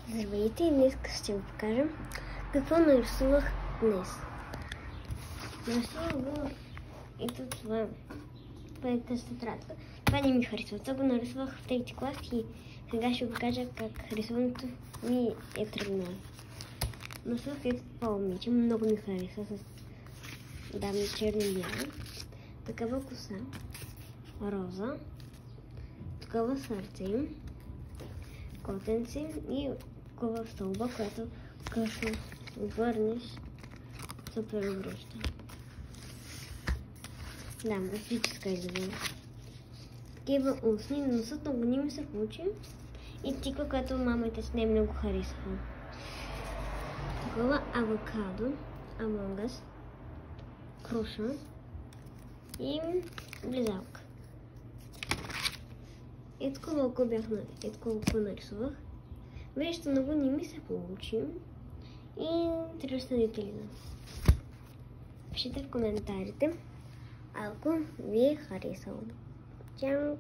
Здравейте, днес ще ви покажа какво нарисувах днес. Нарисувах го ето това. Това е тетрадка. Това не ми харесва. Това го нарисувах в трети клас и сега ще ви покажа как рисуването ми е тръгнало. Нарисувах ето това момиче. Много ми хареса с черно и бяло. Такава коса. Роза. Такова сърце. Котенце и такова стълба, която като обърнеш се превръща. Да, графическа изгледа. Такива устни, носът много не ми се получи и тиква, която мамите с нея много харесва. Такова авокадо, амонгас, круша и близалка. Ето колко нарисувах. Вижте, много не ми се получи и трябва да станете ли. Пишете в коментарите, ако ви е харесало. Чао!